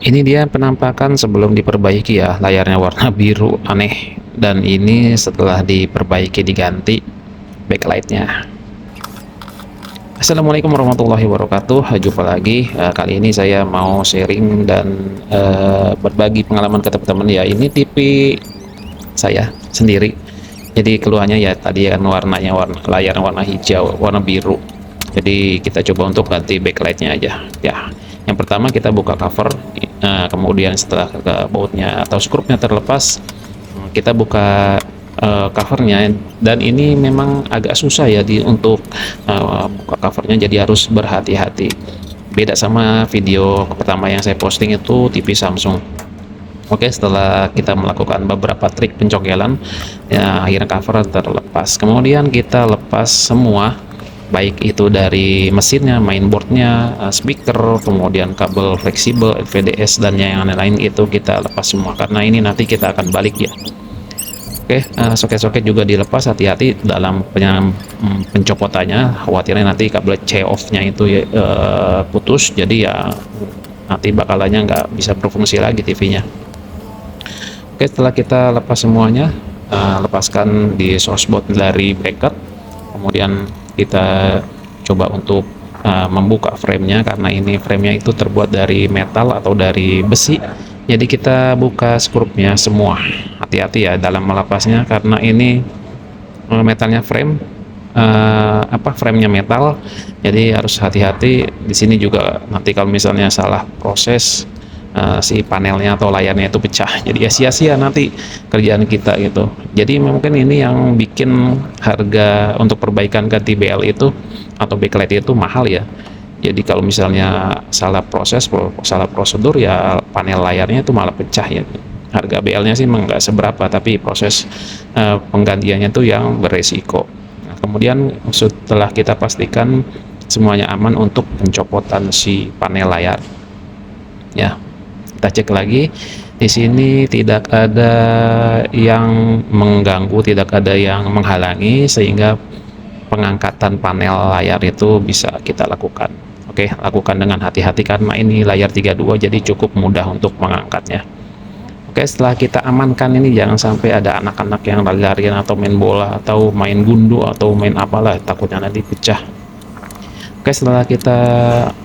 Ini dia penampakan sebelum diperbaiki ya, layarnya warna biru aneh, dan ini setelah diperbaiki diganti backlightnya. Assalamualaikum warahmatullahi wabarakatuh. Jumpa lagi. Kali ini saya mau sharing dan berbagi pengalaman ke teman-teman ya. Ini TV saya sendiri. Jadi keluarnya ya tadi kan warnanya layar warna hijau, warna biru. Jadi kita coba untuk ganti backlightnya aja. Ya, yang pertama kita buka cover. Kemudian setelah bautnya atau skrupnya terlepas, kita buka covernya, dan ini memang agak susah ya untuk buka covernya, jadi harus berhati-hati. Beda sama video pertama yang saya posting itu TV Samsung. Oke, setelah kita melakukan beberapa trik pencokelan, ya akhirnya cover terlepas. Kemudian kita lepas semua, baik itu dari mesinnya, mainboardnya, speaker, kemudian kabel fleksibel, VDS, dan yang lain-lain itu kita lepas semua, karena ini nanti kita akan balik ya. Oke, soket-soket juga dilepas, hati-hati dalam pencopotannya, khawatirnya nanti kabel C off-nya itu ya, putus, jadi ya nanti bakalannya nggak bisa berfungsi lagi TV-nya. Oke, setelah kita lepas semuanya, lepaskan di sourceboard dari bracket, kemudian kita coba untuk membuka framenya, karena ini framenya itu terbuat dari metal atau dari besi. Jadi kita buka skrupnya semua, hati-hati ya dalam melepasnya, karena ini metalnya framenya metal, jadi harus hati-hati di sini juga. Nanti kalau misalnya salah proses, si panelnya atau layarnya itu pecah, jadi ya sia-sia nanti kerjaan kita gitu. Jadi mungkin ini yang bikin harga untuk perbaikan ganti BL itu atau backlight itu mahal ya. Jadi kalau misalnya salah proses, salah prosedur, ya panel layarnya itu malah pecah ya. Harga BL-nya sih emang nggak seberapa, tapi proses penggantiannya itu yang beresiko. Nah, kemudian setelah kita pastikan semuanya aman untuk pencopotan si panel layar, ya kita cek lagi. Di sini tidak ada yang mengganggu, tidak ada yang menghalangi, sehingga pengangkatan panel layar itu bisa kita lakukan. Oke, lakukan dengan hati-hati karena ini layar 32, jadi cukup mudah untuk mengangkatnya. Oke, setelah kita amankan ini, jangan sampai ada anak-anak yang lari-larian atau main bola atau main gundu atau main apalah, takutnya nanti pecah. Oke, setelah kita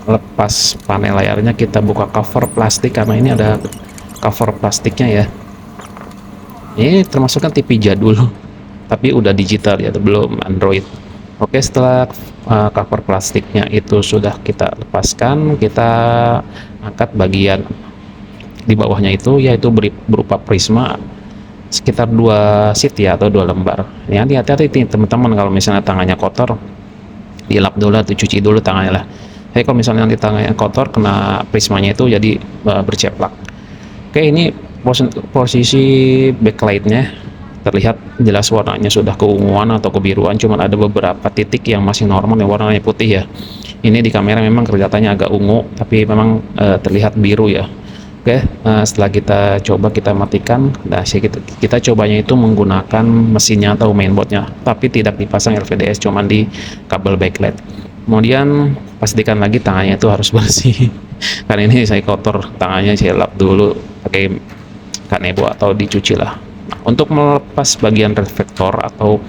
lepas panel layarnya, kita buka cover plastik, karena ini ada cover plastiknya ya. Ini termasuk kan TV jadul, tapi udah digital ya, belum Android. Oke, setelah cover plastiknya itu sudah kita lepaskan, kita angkat bagian di bawahnya itu, yaitu berupa prisma sekitar 2 sheet ya, atau 2 lembar. Ya, hati-hati teman-teman, kalau misalnya tangannya kotor, dilap dulu atau cuci dulu tangannya lah. Tapi kalau misalnya nanti tangannya kotor, kena prismanya itu jadi berceplak. Oke, ini posisi backlightnya terlihat jelas warnanya sudah keunguan atau kebiruan, cuman ada beberapa titik yang masih normal yang warnanya putih ya. Ini di kamera memang kelihatannya agak ungu, tapi memang terlihat biru ya. Oke, setelah kita coba, kita matikan. Nah, kita cobanya itu menggunakan mesinnya atau mainboardnya, tapi tidak dipasang LVDS, cuman di kabel backlight. Kemudian pastikan lagi tangannya itu harus bersih, karena ini saya kotor tangannya, saya lap dulu pakai kanebo atau dicuci lah. Nah, untuk melepas bagian reflektor atau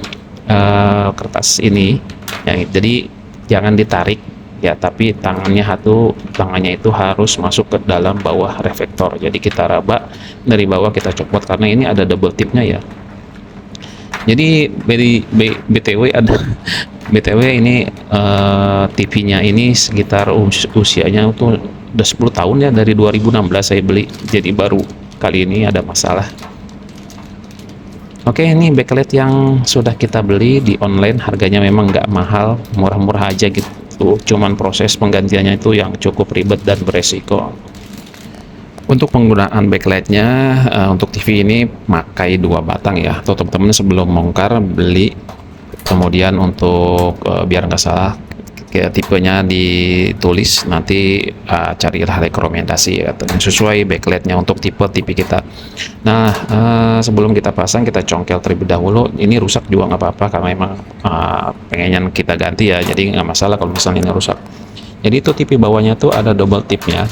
kertas ini ya, jadi jangan ditarik ya, tapi tangannya itu harus masuk ke dalam bawah reflektor. Jadi kita raba dari bawah, kita copot, karena ini ada double tipnya ya. Jadi BTW ada BTW ini TV-nya ini sekitar usianya itu udah 10 tahun ya, dari 2016 saya beli, jadi baru kali ini ada masalah. Oke, ini backlight yang sudah kita beli di online, harganya memang nggak mahal, murah-murah aja gitu. Cuman proses penggantiannya itu yang cukup ribet dan beresiko. Untuk penggunaan backlightnya, untuk TV ini pakai 2 batang ya. Atau teman-teman sebelum bongkar beli, kemudian untuk biar nggak salah, kayak tipenya ditulis, nanti carilah rekomendasi ya, yang sesuai backlightnya untuk tipe TV kita. Nah, sebelum kita pasang, kita congkel terlebih dahulu. Ini rusak juga nggak apa-apa, karena memang pengennya kita ganti ya, jadi nggak masalah kalau misalnya ini rusak. Jadi itu TV bawahnya tuh ada double tipnya.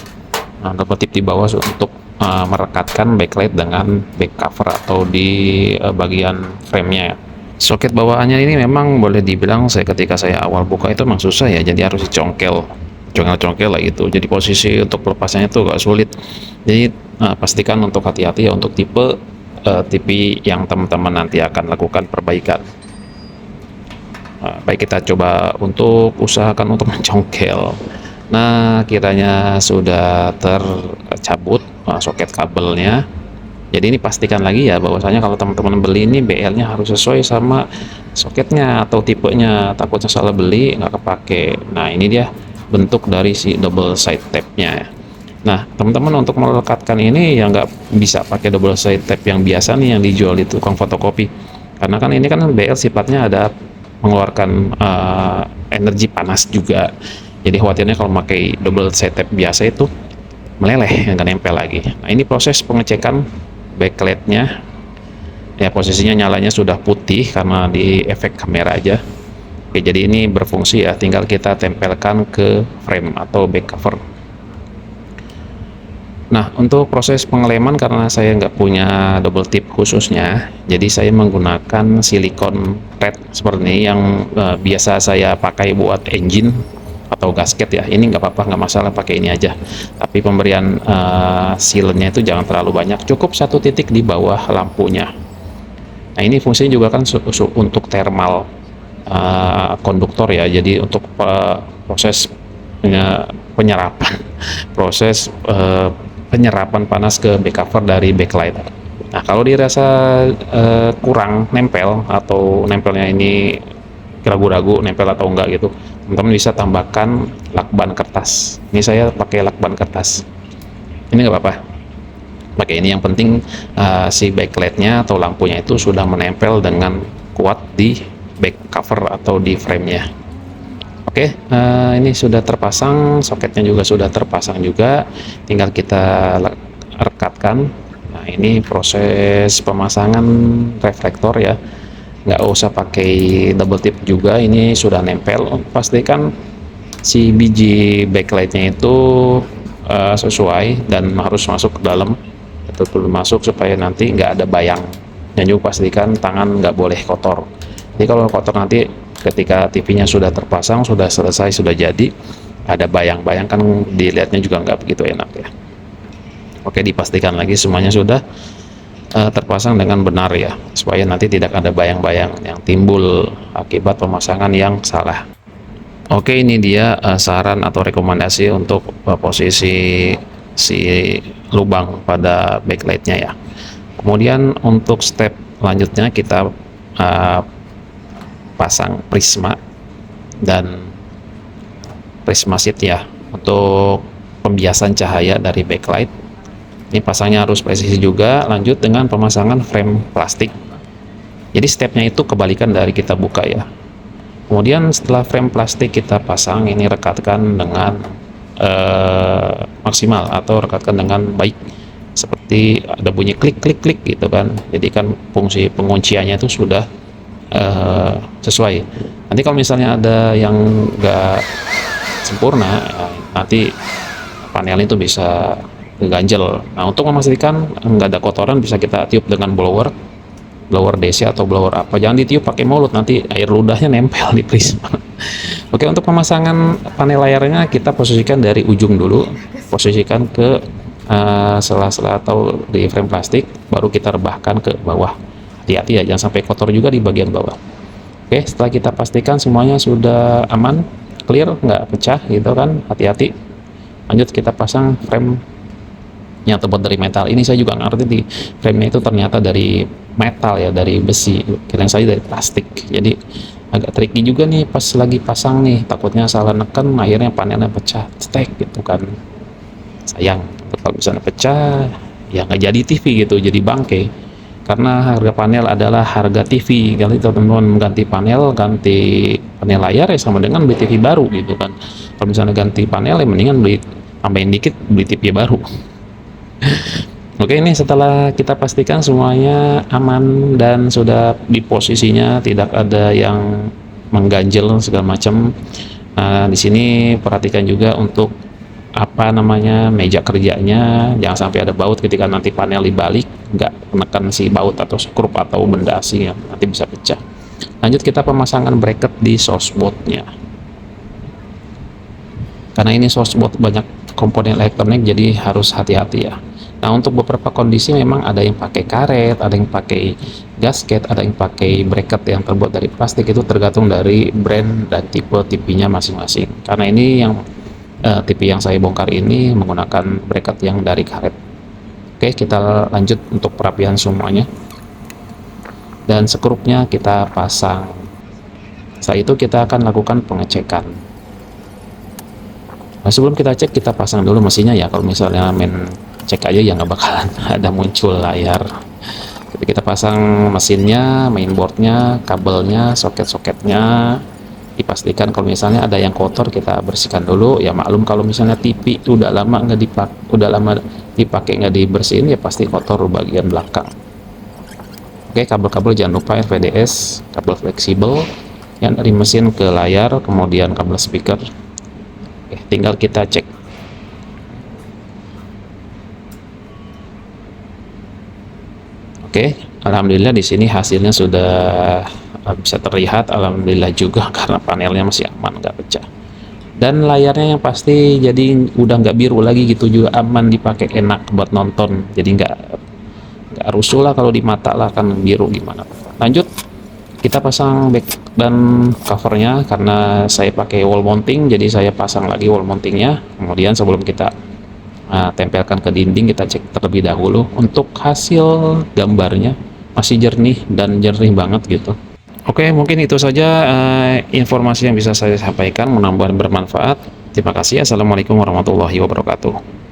double tip di bawah untuk merekatkan backlight dengan back cover atau di bagian framenya ya. Soket bawaannya ini memang boleh dibilang ketika saya awal buka itu memang susah ya, jadi harus congkel lah gitu. Jadi posisi untuk lepasnya itu agak sulit. Jadi pastikan untuk hati-hati ya untuk tipe TV yang teman-teman nanti akan lakukan perbaikan. Baik, kita coba untuk usahakan untuk mencongkel. Nah, kiranya sudah tercabut soket kabelnya. Jadi ini pastikan lagi ya bahwasanya kalau teman-teman beli ini BL-nya harus sesuai sama soketnya atau tipenya, takutnya salah beli nggak kepake. Nah, ini dia bentuk dari si double side tape-nya. Nah, teman-teman untuk melekatkan ini ya nggak bisa pakai double side tape yang biasa nih yang dijual di tukang fotokopi, karena kan ini kan BL sifatnya ada mengeluarkan energi panas juga. Jadi khawatirnya kalau pakai double side tape biasa itu meleleh, nggak nempel lagi. Nah, ini proses pengecekan backlightnya ya, posisinya nyalanya sudah putih karena di efek kamera aja. Oke, jadi ini berfungsi ya, tinggal kita tempelkan ke frame atau back cover. Nah, untuk proses pengeleman karena saya nggak punya double tip khususnya, jadi saya menggunakan silikon thread seperti ini yang biasa saya pakai buat engine atau gasket ya. Ini nggak apa-apa, nggak masalah pakai ini aja, tapi pemberian sealnya itu jangan terlalu banyak, cukup satu titik di bawah lampunya. Nah, ini fungsinya juga kan untuk thermal konduktor ya, jadi untuk proses penyerapan proses penyerapan panas ke back cover dari backlight. Nah, kalau dirasa kurang nempel atau nempelnya ini ragu-ragu nempel atau enggak gitu, teman-teman bisa tambahkan lakban kertas. Ini saya pakai lakban kertas, ini nggak apa-apa pakai ini, yang penting si backlightnya atau lampunya itu sudah menempel dengan kuat di back cover atau di framenya. Oke, ini sudah terpasang, soketnya juga sudah terpasang juga, tinggal kita rekatkan. Nah, ini proses pemasangan reflektor ya, nggak usah pakai double tip juga, ini sudah nempel. Pastikan si biji backlightnya itu sesuai dan harus masuk ke dalam, betul-betul masuk supaya nanti nggak ada bayang. Dan juga pastikan tangan nggak boleh kotor. Jadi kalau kotor nanti ketika TV-nya sudah terpasang, sudah selesai, sudah jadi, ada bayang-bayang kan dilihatnya juga nggak begitu enak ya. Oke, dipastikan lagi semuanya sudah terpasang dengan benar ya, supaya nanti tidak ada bayang-bayang yang timbul akibat pemasangan yang salah. Oke, ini dia saran atau rekomendasi untuk posisi si lubang pada backlightnya ya. Kemudian untuk step lanjutnya kita pasang prisma dan prisma sheet ya untuk pembiasan cahaya dari backlight. Ini pasangnya harus presisi juga. Lanjut dengan pemasangan frame plastik. Jadi stepnya itu kebalikan dari kita buka ya. Kemudian setelah frame plastik kita pasang, ini rekatkan dengan maksimal atau rekatkan dengan baik, seperti ada bunyi klik klik klik gitu kan. Jadi kan fungsi pengunciannya itu sudah sesuai. Nanti kalau misalnya ada yang nggak sempurna, nanti panel itu bisa ganjel. Nah, untuk memastikan nggak ada kotoran, bisa kita tiup dengan blower DC atau blower apa. Jangan ditiup pakai mulut, nanti air ludahnya nempel di prisma. Oke, untuk pemasangan panel layarnya kita posisikan dari ujung dulu, posisikan ke sela-sela atau di frame plastik, baru kita rebahkan ke bawah. Hati-hati ya, jangan sampai kotor juga di bagian bawah. Oke, setelah kita pastikan semuanya sudah aman, clear, nggak pecah gitu kan, hati-hati. Lanjut kita pasang frame yang terbuat dari metal. Ini saya juga ngerti di frame-nya itu ternyata dari metal ya, dari besi, kirain saya dari plastik. Jadi agak tricky juga nih pas lagi pasang nih, takutnya salah neken akhirnya panelnya pecah, cetek gitu kan. Sayang, kalau misalnya pecah ya nggak jadi TV gitu, jadi bangke. Karena harga panel adalah harga TV. Kalau teman-teman ganti panel layar ya sama dengan beli TV baru gitu kan. Kalau misalnya ganti panel ya mendingan tambahin dikit, beli TV baru. Oke, ini setelah kita pastikan semuanya aman dan sudah di posisinya, tidak ada yang mengganjel segala macam. Nah, di sini perhatikan juga untuk apa namanya, meja kerjanya, jangan sampai ada baut ketika nanti panel dibalik, nggak menekan si baut atau skrup atau benda asing yang nanti bisa pecah. Lanjut kita pemasangan bracket di sourceboardnya. Karena ini sourceboard banyak komponen elektronik, jadi harus hati-hati ya. Nah, untuk beberapa kondisi memang ada yang pakai karet, ada yang pakai gasket, ada yang pakai bracket yang terbuat dari plastik, itu tergantung dari brand dan tipe TV-nya masing-masing. Karena ini yang TV yang saya bongkar ini menggunakan bracket yang dari karet. Oke, kita lanjut untuk perapian semuanya. Dan skrupnya kita pasang. Setelah itu kita akan lakukan pengecekan. Nah, sebelum kita cek, kita pasang dulu mesinnya ya. Kalau misalnya main cek aja ya nggak bakalan ada muncul layar. Jadi kita pasang mesinnya, mainboardnya, kabelnya, soket-soketnya. Dipastikan kalau misalnya ada yang kotor kita bersihkan dulu ya. Maklum kalau misalnya TV itu udah lama dipakai nggak dibersihin ya pasti kotor bagian belakang. Oke, kabel-kabel jangan lupa RVDS, kabel fleksibel yang dari mesin ke layar, kemudian kabel speaker. Oke, tinggal kita cek. Oke, alhamdulillah di sini hasilnya sudah bisa terlihat, alhamdulillah juga karena panelnya masih aman, nggak pecah. Dan layarnya yang pasti jadi udah nggak biru lagi gitu, juga aman dipakai, enak buat nonton, jadi nggak rusuh lah kalau di mata lah kan biru gimana. Lanjut kita pasang back dan covernya, karena saya pakai wall mounting jadi saya pasang lagi wall mountingnya. Kemudian sebelum kita tempelkan ke dinding, kita cek terlebih dahulu untuk hasil gambarnya masih jernih dan jernih banget gitu. Oke, mungkin itu saja informasi yang bisa saya sampaikan, mudah-mudahan bermanfaat. Terima kasih. Assalamualaikum warahmatullahi wabarakatuh.